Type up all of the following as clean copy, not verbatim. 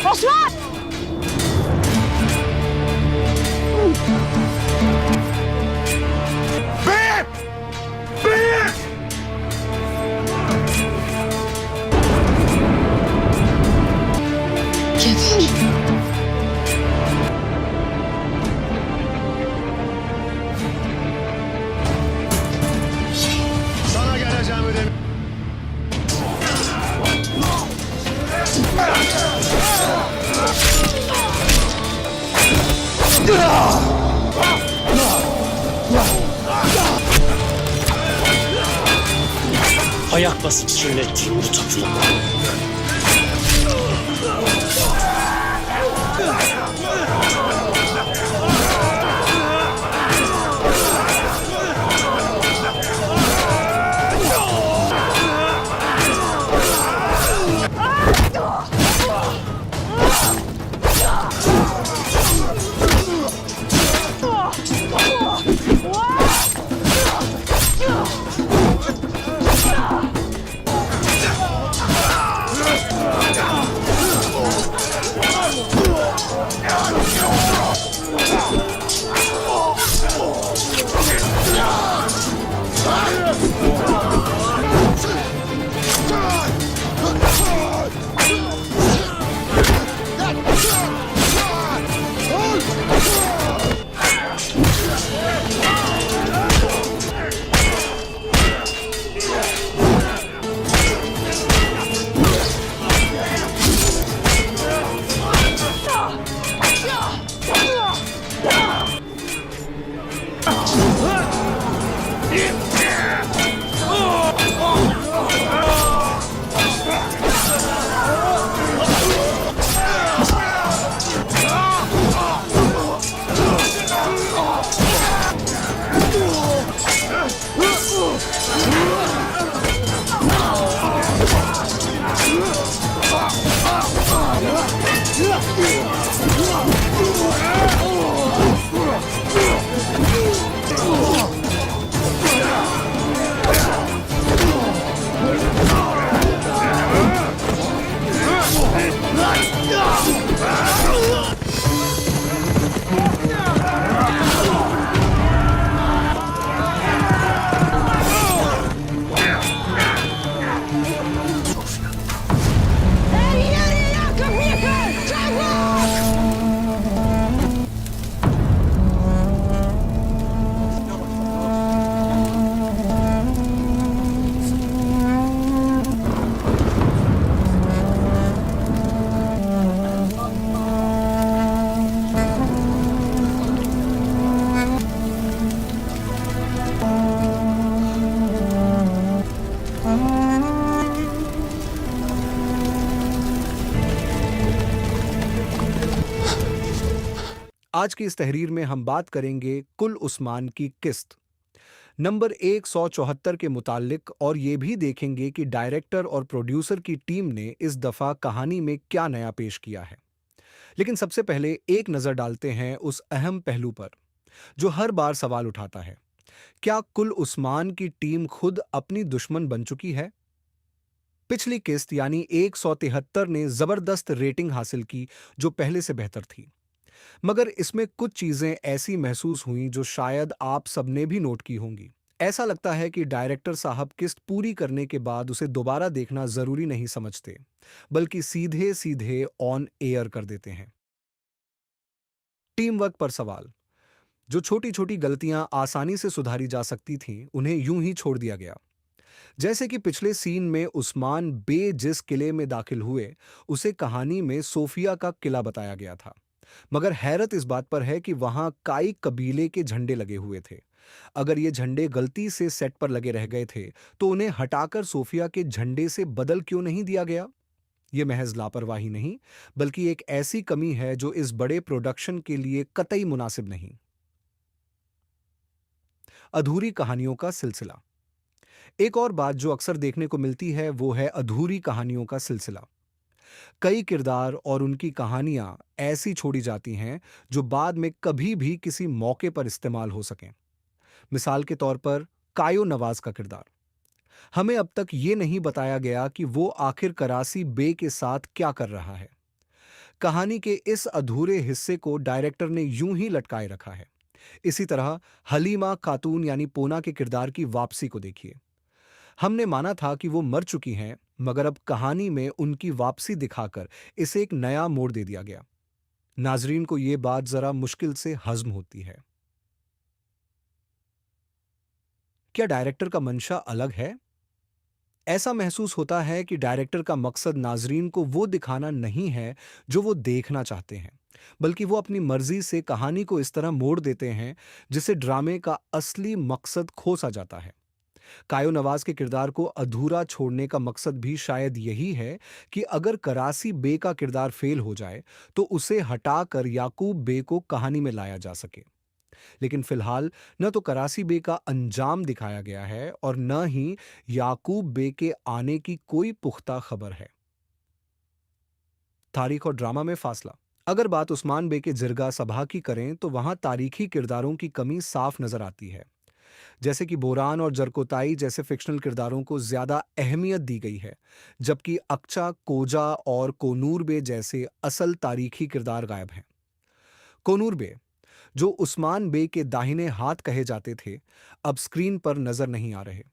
Osman! Beyim! Beyim! Yeter. Sana geleceğimi dedim. Ayak basıp kirlettiğim bu tapu. आज की इस तहरीर में हम बात करेंगे कुल उस्मान की किस्त नंबर 174 के मुतालिक और ये भी देखेंगे कि डायरेक्टर और प्रोड्यूसर की टीम ने इस दफ़ा कहानी में क्या नया पेश किया है। लेकिन सबसे पहले एक नज़र डालते हैं उस अहम पहलू पर जो हर बार सवाल उठाता है। क्या कुल उस्मान की टीम खुद अपनी दुश्मन बन चुकी है? पिछली किस्त यानी 173 ने ज़बरदस्त रेटिंग हासिल की जो पहले से बेहतर थी। मगर इसमें कुछ चीजें ऐसी महसूस हुईं जो शायद आप सबने भी नोट की होंगी। ऐसा लगता है कि डायरेक्टर साहब किस्त पूरी करने के बाद उसे दोबारा देखना जरूरी नहीं समझते, बल्कि सीधे सीधे ऑन एयर कर देते हैं। टीम वर्क पर सवाल। जो छोटी छोटी गलतियां आसानी से सुधारी जा सकती थीं, उन्हें यूं ही छोड़ दिया गया। जैसे कि पिछले सीन में उस्मान बे जिस किले में दाखिल हुए, उसे कहानी में सोफिया का किला बताया गया था। मगर हैरत इस बात पर है कि वहां काई कबीले के झंडे लगे हुए थे। अगर ये झंडे गलती से सेट पर लगे रह गए थे, तो उन्हें हटाकर सोफिया के झंडे से बदल क्यों नहीं दिया गया? ये महज लापरवाही नहीं, बल्कि एक ऐसी कमी है जो इस बड़े प्रोडक्शन के लिए कतई मुनासिब नहीं। अधूरी कहानियों का सिलसिला। एक और बात जो अक्सर देखने को मिलती है वो है अधूरी कहानियों का सिलसिला। कई किरदार और उनकी कहानियां ऐसी छोड़ी जाती हैं जो बाद में कभी भी किसी मौके पर इस्तेमाल हो सकें। मिसाल के तौर पर कायो नवाज का किरदार। हमें अब तक ये नहीं बताया गया कि वो आखिर करासी बे के साथ क्या कर रहा है। कहानी के इस अधूरे हिस्से को डायरेक्टर ने यूं ही लटकाए रखा है। इसी तरह हलीमा खातून यानी पोना के किरदार की वापसी को देखिए। हमने माना था कि वो मर चुकी हैं, मगर अब कहानी में उनकी वापसी दिखाकर इसे एक नया मोड़ दे दिया गया। नाजरीन को ये बात जरा मुश्किल से हजम होती है। क्या डायरेक्टर का मंशा अलग है? ऐसा महसूस होता है कि डायरेक्टर का मकसद नाजरीन को वो दिखाना नहीं है जो वो देखना चाहते हैं, बल्कि वो अपनी मर्जी से कहानी को इस तरह मोड़ देते हैं जिससे ड्रामे का असली मकसद खो सा जाता है। कायो नवाज के किरदार को अधूरा छोड़ने का मकसद भी शायद यही है कि अगर करासी बे का किरदार फेल हो जाए तो उसे हटाकर याकूब बे को कहानी में लाया जा सके। लेकिन फिलहाल न तो करासी बे का अंजाम दिखाया गया है और न ही याकूब बे के आने की कोई पुख्ता खबर है। तारीख और ड्रामा में फासला। अगर बात उस्मान बे के जिरगा सभा की करें तो वहां तारीखी किरदारों की कमी साफ नजर आती है। जैसे कि बोरान और जरकोताई जैसे फिक्शनल किरदारों को ज्यादा अहमियत दी गई है, जबकि अक्चा, कोजा और कोनूर बे जैसे असल तारीखी किरदार गायब हैं। कोनूर बे, जो उस्मान बे के दाहिने हाथ कहे जाते थे, अब स्क्रीन पर नजर नहीं आ रहे।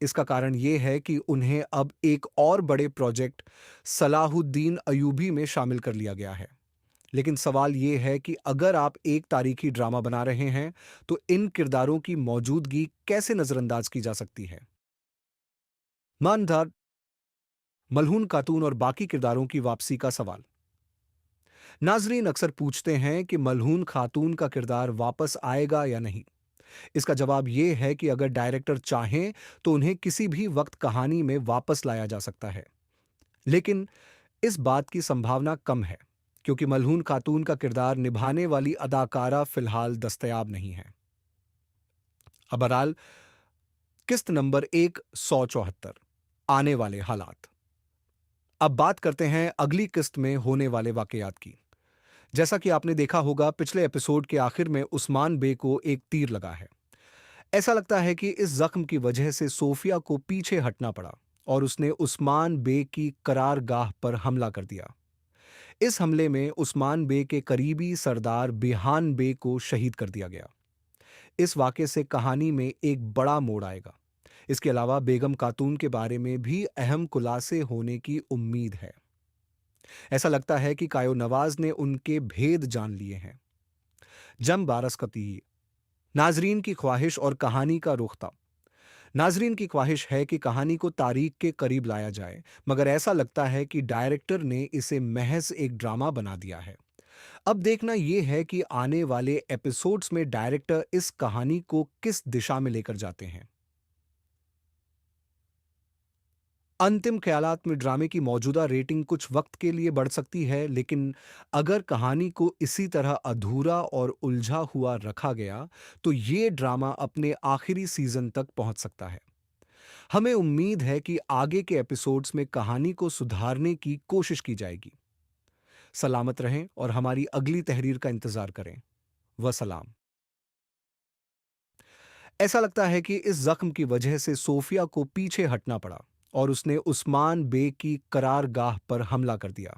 इसका कारण यह है कि उन्हें अब एक और बड़े प्रोजेक्ट सलाहुद्दीन अयूबी में शामिल कर लिया गया है। लेकिन सवाल यह है कि अगर आप एक तारीखी ड्रामा बना रहे हैं तो इन किरदारों की मौजूदगी कैसे नजरअंदाज की जा सकती है? मानदार, मलहून खातून और बाकी किरदारों की वापसी का सवाल। नाजरीन अक्सर पूछते हैं कि मलहून खातून का किरदार वापस आएगा या नहीं। इसका जवाब यह है कि अगर डायरेक्टर चाहें तो उन्हें किसी भी वक्त कहानी में वापस लाया जा सकता है। लेकिन इस बात की संभावना कम है, क्योंकि मलहून खातून का किरदार निभाने वाली अदाकारा फिलहाल दस्तयाब नहीं है। बहरहाल, किस्त नंबर 174, आने वाले हालात। अब बात करते हैं अगली किस्त में होने वाले वाकयात की। जैसा कि आपने देखा होगा, पिछले एपिसोड के आखिर में उस्मान बे को एक तीर लगा है। ऐसा लगता है कि इस जख्म की वजह से सोफिया को पीछे हटना पड़ा और उसने उस्मान बे की करारगाह पर हमला कर दिया। इस हमले में उस्मान बे के करीबी सरदार बिहान बे को शहीद कर दिया गया। इस वाक़े से कहानी में एक बड़ा मोड़ आएगा। इसके अलावा बेगम खातून के बारे में भी अहम खुलासे होने की उम्मीद है। ऐसा लगता है कि कायो नवाज ने उनके भेद जान लिए हैं। जम बारसकती, नाजरीन की ख्वाहिश और कहानी का रुख था। नाजरीन की ख्वाहिश है कि कहानी को तारीख के करीब लाया जाए, मगर ऐसा लगता है कि डायरेक्टर ने इसे महज एक ड्रामा बना दिया है। अब देखना यह है कि आने वाले एपिसोड्स में डायरेक्टर इस कहानी को किस दिशा में लेकर जाते हैं। अंतिम ख्यालात में ड्रामे की मौजूदा रेटिंग कुछ वक्त के लिए बढ़ सकती है, लेकिन अगर कहानी को इसी तरह अधूरा और उलझा हुआ रखा गया तो ये ड्रामा अपने आखिरी सीजन तक पहुंच सकता है। हमें उम्मीद है कि आगे के एपिसोड्स में कहानी को सुधारने की कोशिश की जाएगी। सलामत रहें और हमारी अगली तहरीर का इंतजार करें। वसलाम। ऐसा लगता है कि इस जख्म की वजह से सोफिया को पीछे हटना पड़ा और उसने उस्मान बे की करारगाह पर हमला कर दिया।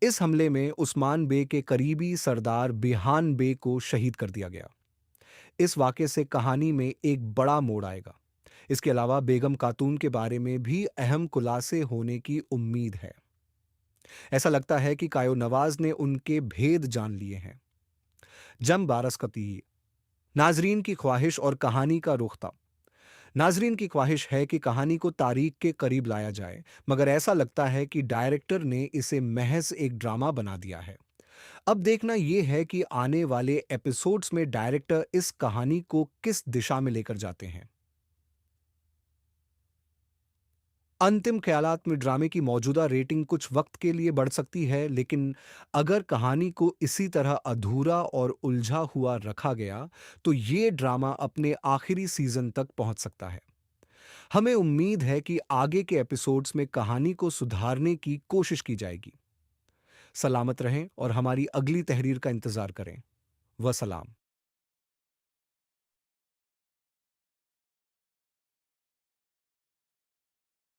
इस हमले में उस्मान बे के करीबी सरदार बिहान बे को शहीद कर दिया गया। इस वाक़े से कहानी में एक बड़ा मोड़ आएगा। इसके अलावा बेगम खातून के बारे में भी अहम खुलासे होने की उम्मीद है। ऐसा लगता है कि कायो नवाज ने उनके भेद जान लिए हैं। जम बारसकती, नाजरीन की ख्वाहिश और कहानी का रुख था। नाजरीन की ख्वाहिश है कि कहानी को तारीख के करीब लाया जाए, मगर ऐसा लगता है कि डायरेक्टर ने इसे महज एक ड्रामा बना दिया है। अब देखना यह है कि आने वाले एपिसोड्स में डायरेक्टर इस कहानी को किस दिशा में लेकर जाते हैं। अंतिम ख्यालात में ड्रामे की मौजूदा रेटिंग कुछ वक्त के लिए बढ़ सकती है, लेकिन अगर कहानी को इसी तरह अधूरा और उलझा हुआ रखा गया तो ये ड्रामा अपने आखिरी सीजन तक पहुंच सकता है। हमें उम्मीद है कि आगे के एपिसोड्स में कहानी को सुधारने की कोशिश की जाएगी। सलामत रहें और हमारी अगली तहरीर का इंतजार करें। वसलाम।